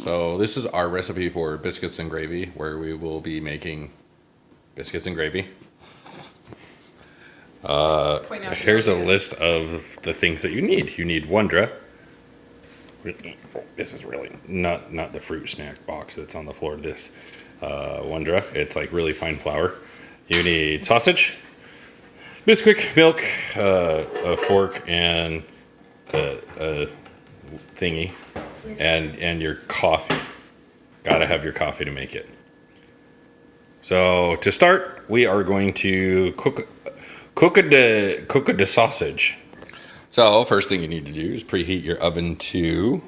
So this is our recipe for biscuits and gravy, where we will be making biscuits and gravy. Here's a list of the things that you need. You need Wondra. This is really not the fruit snack box that's on the floor. This Wondra. It's like really fine flour. You need sausage, Bisquick, milk, a fork, and a thingy, and your coffee. Gotta have your coffee to make it. So to start, we are going to cook the sausage. So first thing you need to do is preheat your oven to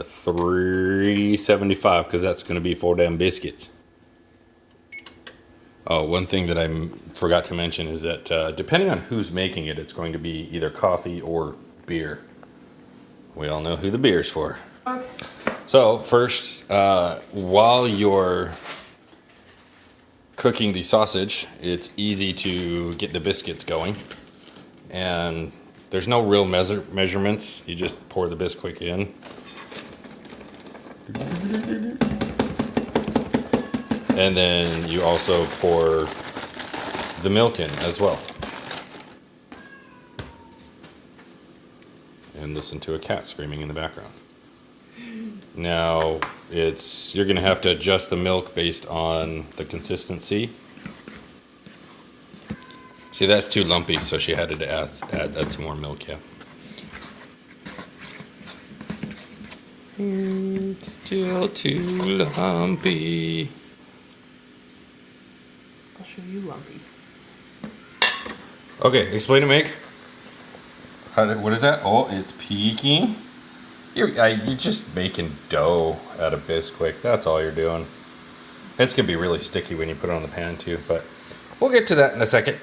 375, because that's going to be 4 damn biscuits. Oh, one thing that I forgot to mention is that depending on who's making it, it's going to be either coffee or beer. We all know who the beer's for. Okay. So first, while you're cooking the sausage, it's easy to get the biscuits going. And there's no real measurements. You just pour the Bisquick in. And then you also pour the milk in as well. And listen to a cat screaming in the background. Now, you're going to have to adjust the milk based on the consistency. See, that's too lumpy, so she had to add some more milk, yeah. Still too lumpy. I'll show you lumpy. Okay, explain to Meg. What is that? Oh, it's peaking. You're just making dough out of Bisquick. That's all you're doing. It's going to be really sticky when you put it on the pan, too, but we'll get to that in a second.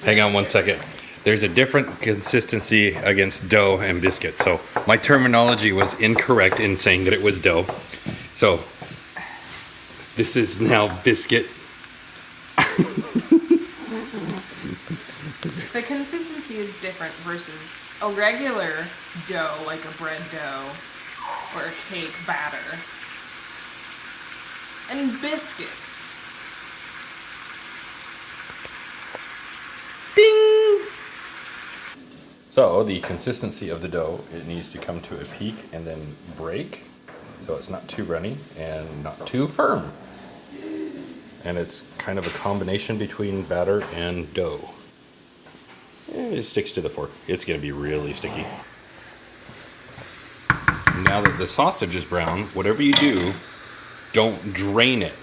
Hang on one second. There's a different consistency against dough and biscuit. So my terminology was incorrect in saying that it was dough. So this is now biscuit. The consistency is different versus a regular dough, like a bread dough or a cake batter. And biscuit. So the consistency of the dough, it needs to come to a peak and then break, so it's not too runny and not too firm. And it's kind of a combination between batter and dough. It sticks to the fork. It's going to be really sticky. Now that the sausage is brown, whatever you do, don't drain it.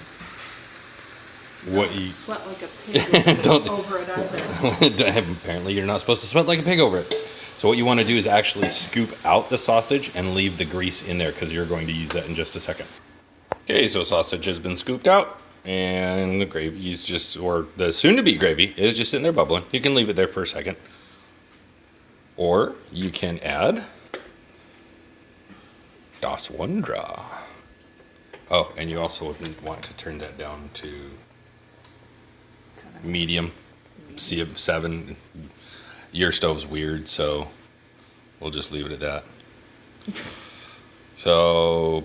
Sweat like a pig over it either. Apparently you're not supposed to sweat like a pig over it. So what you want to do is actually scoop out the sausage and leave the grease in there, because you're going to use that in just a second. Okay, so sausage has been scooped out, and the gravy's the soon-to-be gravy is just sitting there bubbling. You can leave it there for a second. Or you can add Das Wondra. Oh, and you also want to turn that down to medium, C of 7. Your stove's weird, so we'll just leave it at that. So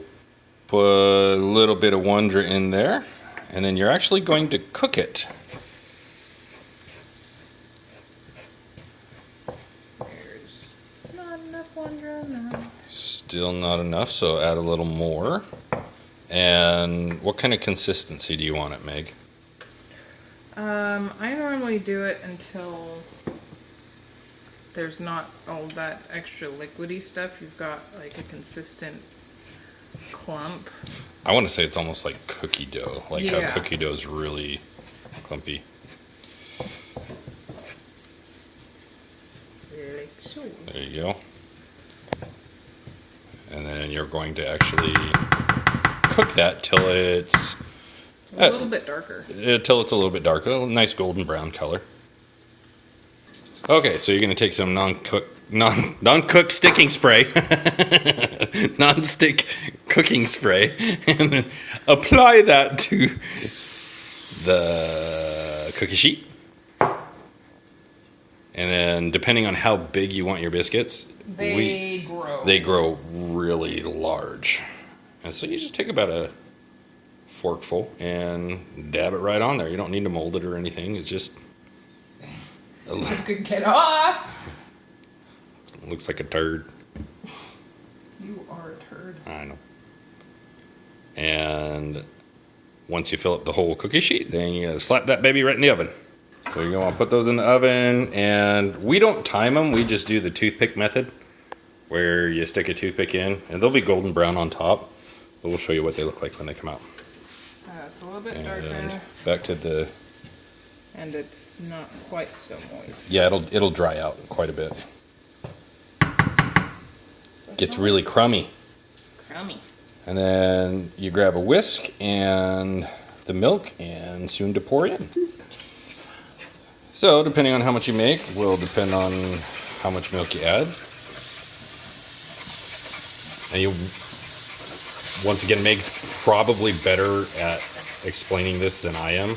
put a little bit of Wondra in there, and then you're actually going to cook it. There's not enough Wondra, no. Still not enough, so add a little more. And what kind of consistency do you want it, Meg? I normally do it until there's not all that extra liquidy stuff. You've got like a consistent clump. I want to say it's almost like cookie dough, like how cookie dough is really clumpy. Like so. There you go. And then you're going to actually cook that till it's a little bit darker. Till it's a little bit darker, a nice golden brown color. Okay, so you're going to take some non-cook sticking spray, non-stick cooking spray, and then apply that to the cookie sheet. And then depending on how big you want your biscuits, They grow. They grow really large. And so you just take about a forkful and dab it right on there. You don't need to mold it or anything. It's just... You could get off. It looks like a turd. You are a turd. I know. And once you fill up the whole cookie sheet, then you slap that baby right in the oven. So you're going to put those in the oven, and we don't time them. We just do the toothpick method, where you stick a toothpick in, and they'll be golden brown on top. But we'll show you what they look like when they come out. So it's a little bit And darker. back to the... And it's not quite so moist. Yeah, it'll dry out quite a bit. Gets really crummy. Crummy. And then you grab a whisk and the milk and soon to pour in. So depending on how much you make will depend on how much milk you add. And you, once again, Meg's probably better at explaining this than I am.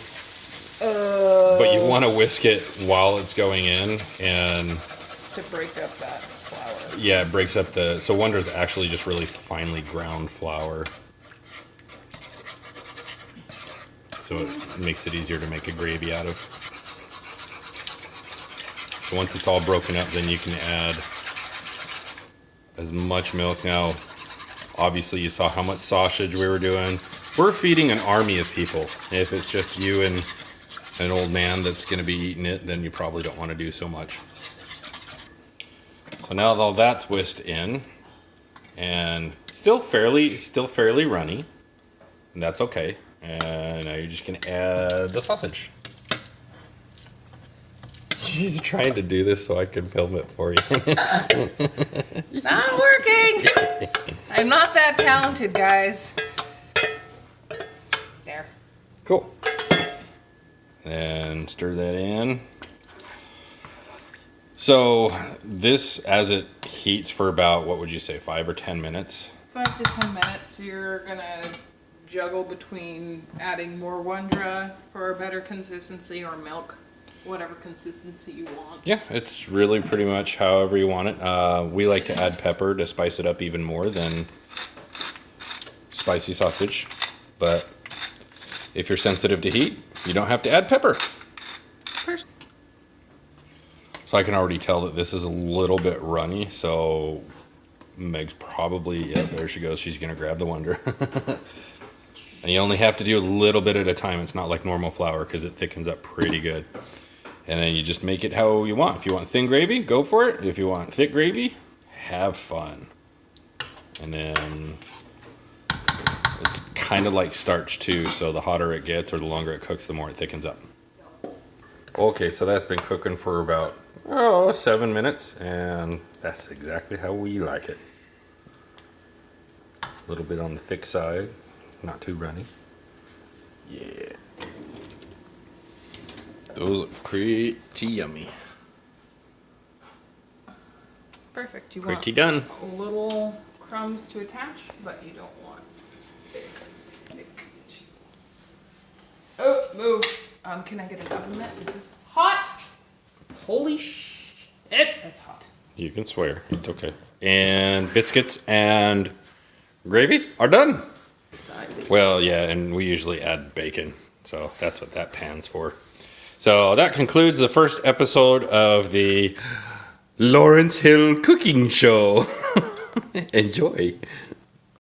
But you want to whisk it while it's going in, and to break up that flour. yeah, it breaks up the... So Wonder's actually just really finely ground flour. So it makes it easier to make a gravy out of. So once it's all broken up, then you can add as much milk. Now, obviously you saw how much sausage we were doing. We're feeding an army of people. If it's just you and an old man that's going to be eating it, then you probably don't want to do so much. So now all that's whisked in, and still fairly runny, and that's okay. And now you're just going to add the sausage. She's trying to do this so I can film it for you. Not working. I'm not that talented, guys. There. Cool. And stir that in. So this, as it heats for about, what would you say, 5 or 10 minutes? 5 to 10 minutes. You're gonna juggle between adding more Wondra for a better consistency or milk, whatever consistency you want. Yeah, it's really pretty much however you want it. We like to add pepper to spice it up even more than spicy sausage. But if you're sensitive to heat, you don't have to add pepper. So I can already tell that this is a little bit runny, so Meg's probably, yeah, there she goes. She's going to grab the Wonder. And you only have to do a little bit at a time. It's not like normal flour because it thickens up pretty good. And then you just make it how you want. If you want thin gravy, go for it. If you want thick gravy, have fun. And then it's kind of like starch too, so the hotter it gets or the longer it cooks, the more it thickens up. Okay, so that's been cooking for about 7 minutes, and that's exactly how we like it. A little bit on the thick side, not too runny. Yeah. Those look pretty yummy. Perfect. You Pretty want done. little crumbs to attach, but you don't want it to stick to. Oh, move. Can I get an oven mitt? This is hot. Holy shit, that's hot. You can swear. It's okay. And biscuits and gravy are done. Well, yeah, and we usually add bacon. So that's what that pan's for. So that concludes the first episode of the Lawrence Hill Cooking Show. Enjoy.